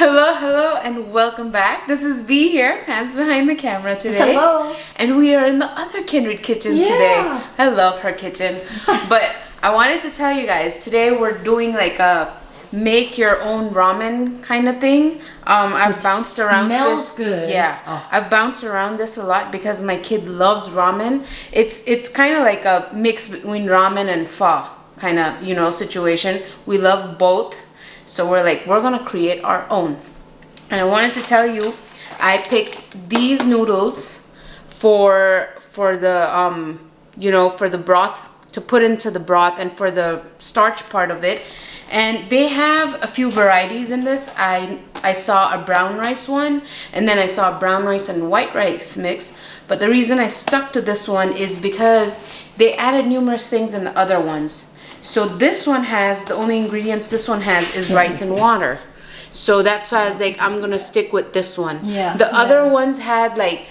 Hello, and welcome back. This is V here, Pam's behind the camera today. Hello. And we are in the other kindred kitchen today. I love her kitchen. But I wanted to tell you guys, today we're doing like a make your own ramen kind of thing. I've bounced around smells this. Good. Yeah. Oh. I've bounced around this a lot because my kid loves ramen. It's kind of like a mix between ramen and pho kind of, situation. We love both. So we're gonna create our own. And I wanted to tell you, I picked these noodles for the for the broth, to put into the broth and for the starch part of it. And they have a few varieties in this. I saw a brown rice one, and then I saw a brown rice and white rice mix. But the reason I stuck to this one is because they added numerous things in the other ones. So this one has, the only ingredients this one has is rice and water. So that's why I was like, I'm gonna stick with this one. Yeah. The other ones had like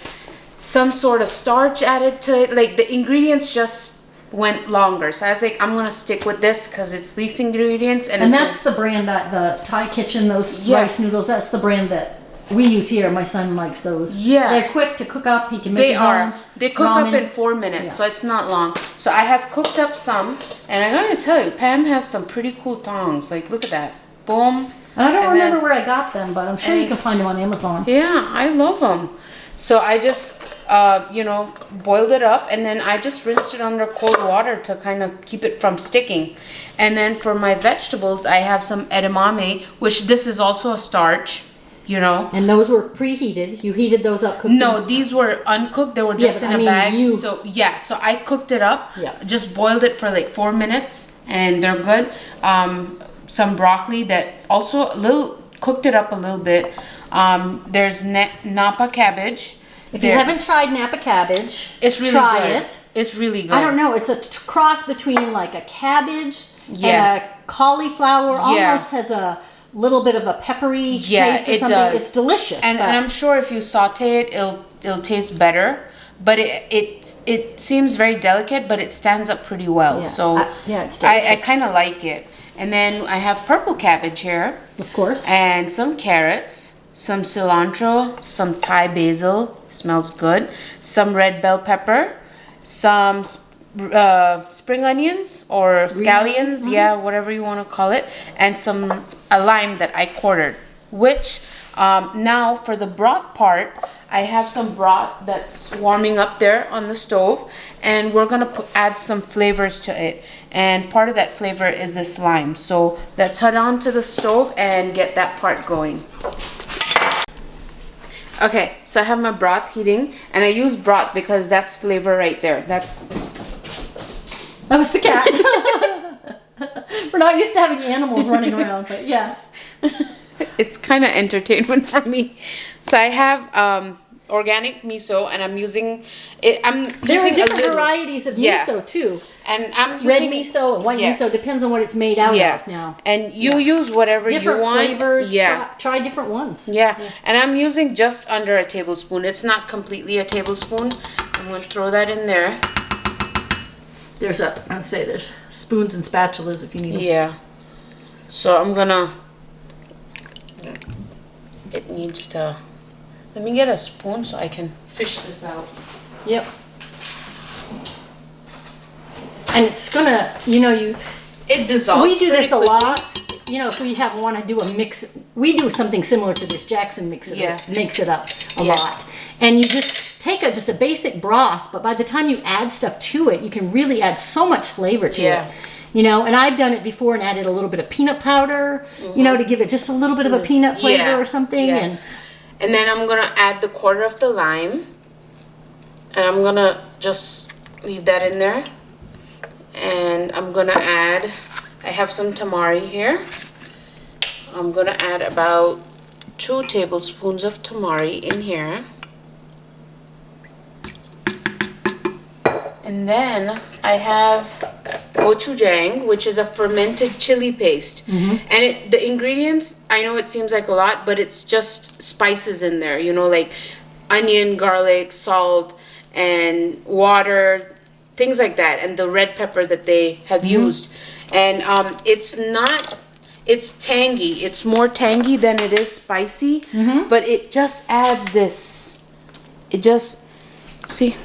some sort of starch added to it. Like the ingredients just went longer. So I was like, I'm gonna stick with this because it's least ingredients. And that's the brand that the Thai Kitchen, those rice noodles, that's the brand that we use here. My son likes those. Yeah. They're quick to cook up. He can make his own. They cook up in 4 minutes, so it's not long. So I have cooked up some, and I gotta tell you, Pam has some pretty cool tongs. Like, look at that. Boom. And I don't remember where I got them, but I'm sure you can find them on Amazon. Yeah, I love them. So I just, boiled it up, and then I just rinsed it under cold water to kind of keep it from sticking. And then for my vegetables, I have some edamame, which this is also a starch. And those were preheated. You heated those up, cooked No, them? These were uncooked. They were just in a bag. So I cooked it up. Yeah. Just boiled it for like 4 minutes, and they're good. Some broccoli that also cooked it up a little bit. There's Napa Cabbage. If you haven't tried Napa Cabbage, it's really try good. it. It's really good. I don't know. It's a cross between like a cabbage and a cauliflower. Almost has a little bit of a peppery taste or something. Does. It's delicious. And I'm sure if you saute it, it'll taste better. But it seems very delicate, but it stands up pretty well. So it's delicious. I kind of like it. And then I have purple cabbage here. Of course. And some carrots, some cilantro, some Thai basil, smells good, some red bell pepper, some spring onions or scallions, whatever you want to call it, and a lime that I quartered. Which now for the broth part, I have some broth that's warming up there on the stove, and we're gonna add some flavors to it. And part of that flavor is this lime. So let's head on to the stove and get that part going. Okay, so I have my broth heating, and I use broth because that's flavor right there. That was the cat. We're not used to having animals running around, but yeah. It's kind of entertainment for me. So I have organic miso, and I'm using it. There are different varieties of miso too. And I'm using red miso and white miso. Depends on what it's made out of now. And you use whatever different you want. Flavors. Try different ones. Yeah. And I'm using just under a tablespoon. It's not completely a tablespoon. I'm going to throw that in there. There's spoons and spatulas if you need them. Yeah. So I'm gonna. It needs to. Let me get a spoon so I can fish this out. Yep. And it's gonna, it dissolves. We do this a lot. If we want to do a mix, we do something similar to this. Jackson mix it up a lot. And you just take just a basic broth, but by the time you add stuff to it, you can really add so much flavor to it. And I've done it before and added a little bit of peanut powder, to give it just a little bit of a peanut flavor or something. Yeah. And then I'm gonna add the quarter of the lime, and I'm gonna just leave that in there. And I'm gonna add, I have some tamari here. I'm gonna add about 2 tablespoons of tamari in here. And then I have gochujang, which is a fermented chili paste. And the ingredients, I know it seems like a lot, but it's just spices in there, like onion, garlic, salt, and water, things like that, and the red pepper that they have used. And it's not it's tangy. It's more tangy than it is spicy, but it just adds this. It just, see,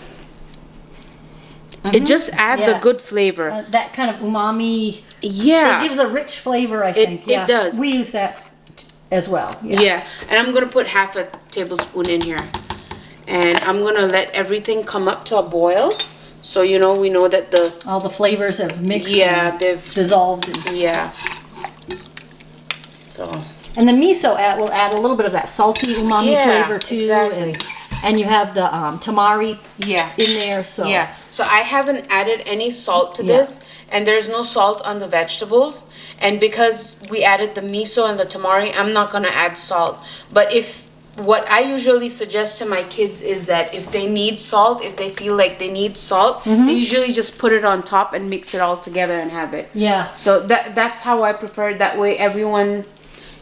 it just adds a good flavor. That kind of umami. Yeah. It gives a rich flavor, I think. It does. We use that as well. Yeah. And I'm going to put half a tablespoon in here. And I'm going to let everything come up to a boil. So, you know, we know that all the flavors have mixed. Yeah, they've dissolved. Yeah. So. And the miso will add a little bit of that salty umami flavor too. Exactly. And you have the tamari in there. So So I haven't added any salt to this, and there's no salt on the vegetables. And because we added the miso and the tamari, I'm not gonna add salt. But what I usually suggest to my kids is that if they need salt, if they feel like they need salt, they usually just put it on top and mix it all together and have it. Yeah. So that's how I prefer it. That way everyone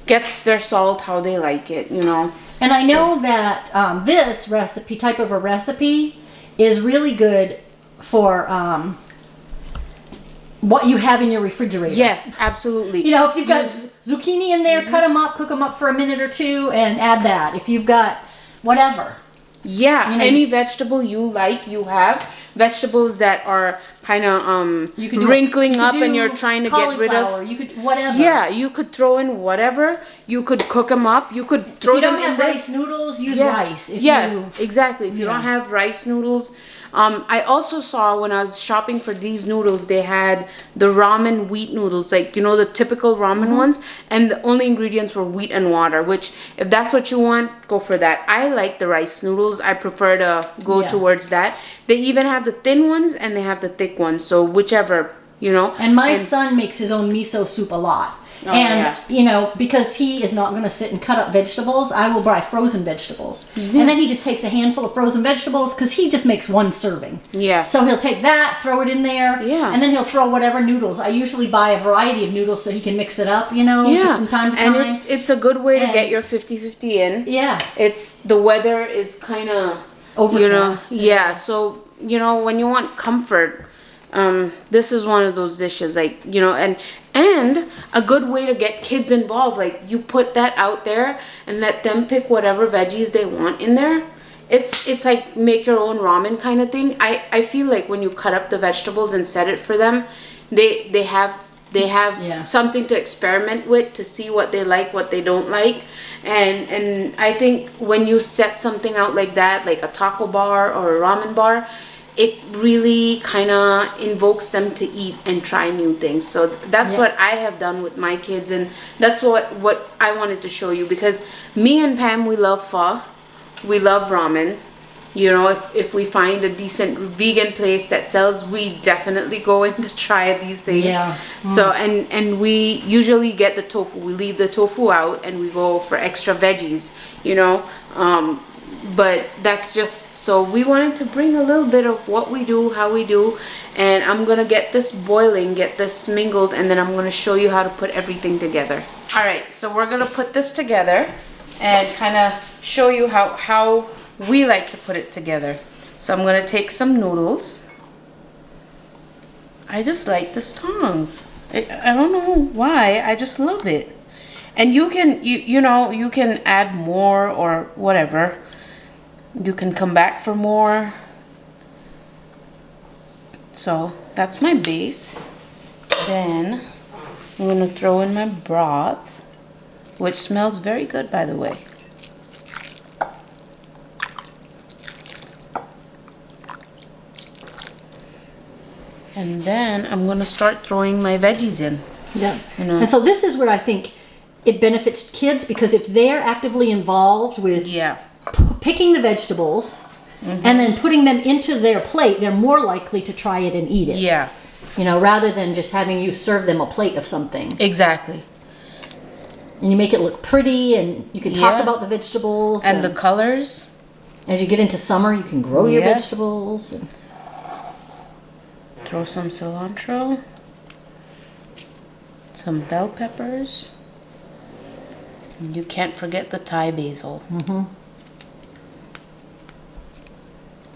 gets their salt how they like it, you know. And I know that this type of a recipe is really good for what you have in your refrigerator. Yes, absolutely. You know, if you've got zucchini in there, cut them up, cook them up for a minute or two, and add that. If you've got whatever. Yeah, you know, any vegetable you like, you have. Vegetables that are kind of wrinkling up and you're trying to get rid of. You could whatever. Yeah, you could throw in whatever. You could cook them up. You could throw them in. If you don't have rice noodles, use rice. Exactly. If you don't have rice noodles. I also saw when I was shopping for these noodles, they had the ramen wheat noodles, like, you know, the typical ramen ones, and the only ingredients were wheat and water, which if that's what you want, go for that. I like the rice noodles. I prefer to go towards that. They even have the thin ones and they have the thick ones, so whichever, you know. And my son makes his own miso soup a lot. You know, because he is not going to sit and cut up vegetables, I will buy frozen vegetables. And then he just takes a handful of frozen vegetables because he just makes one serving. Yeah. So he'll take that, throw it in there, and then he'll throw whatever noodles. I usually buy a variety of noodles so he can mix it up, you know, from time to time. And it's a good way to get your 50-50 in. Yeah. The weather is kind of overcast. You know, so, you know, when you want comfort, this is one of those dishes, like, you know, and a good way to get kids involved, like, you put that out there and let them pick whatever veggies they want in there. It's like make your own ramen kind of thing. I feel like when you cut up the vegetables and set it for them, they have something to experiment with, to see what they like, what they don't like. And I think when you set something out like that, like a taco bar or a ramen bar, it really kind of invokes them to eat and try new things. So that's what I have done with my kids, and that's what I wanted to show you, because me and Pam, we love pho, we love ramen. You know, if we find a decent vegan place that sells, we definitely go in to try these things. Yeah. So and we usually get the tofu. We leave the tofu out and we go for extra veggies, you know. But that's just, so we wanted to bring a little bit of what we do, how we do, and I'm gonna get this boiling, get this mingled, and then I'm gonna show you how to put everything together. All right, so we're gonna put this together and kind of show you how we like to put it together. So I'm gonna take some noodles. I just like this tongs. I don't know why, I just love it. And you can, you know, you can add more or whatever. You can come back for more. So that's my base. Then I'm gonna throw in my broth, which smells very good, by the way. And then I'm gonna start throwing my veggies in. Yeah. You know. And so this is where I think it benefits kids, because if they're actively involved with picking the vegetables and then putting them into their plate, they're more likely to try it and eat it. Yeah. You know, rather than just having you serve them a plate of something. Exactly. And you make it look pretty, and you can talk about the vegetables. And the colors. As you get into summer, you can grow your vegetables. And throw some cilantro. Some bell peppers. And you can't forget the Thai basil.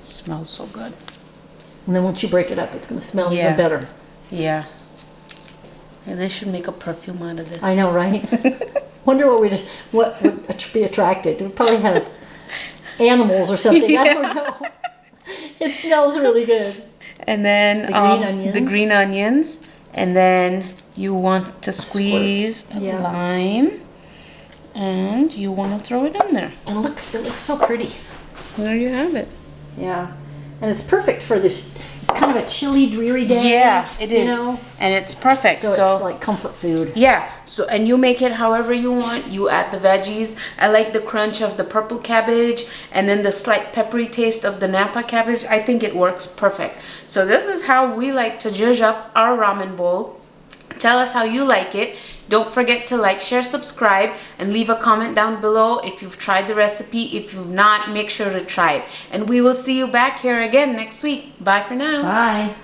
Smells so good. And then once you break it up, it's going to smell even better. Yeah. And they should make a perfume out of this. I know, right? Wonder what would be attracted. It would probably have animals or something. I don't know. It smells really good. And then the green onions. The green onions. And then you want to squeeze a lime. And you want to throw it in there. And look, it looks so pretty. There you have it. Yeah. And it's perfect for this. It's kind of a chilly, dreary day. Yeah, it is. You know? And it's perfect. So it's like comfort food. Yeah. So, and you make it however you want. You add the veggies. I like the crunch of the purple cabbage and then the slight peppery taste of the Napa cabbage. I think it works perfect. So this is how we like to zhuzh up our ramen bowl. Tell us how you like it. Don't forget to like, share, subscribe, and leave a comment down below if you've tried the recipe. If you've not, make sure to try it. And we will see you back here again next week. Bye for now. Bye.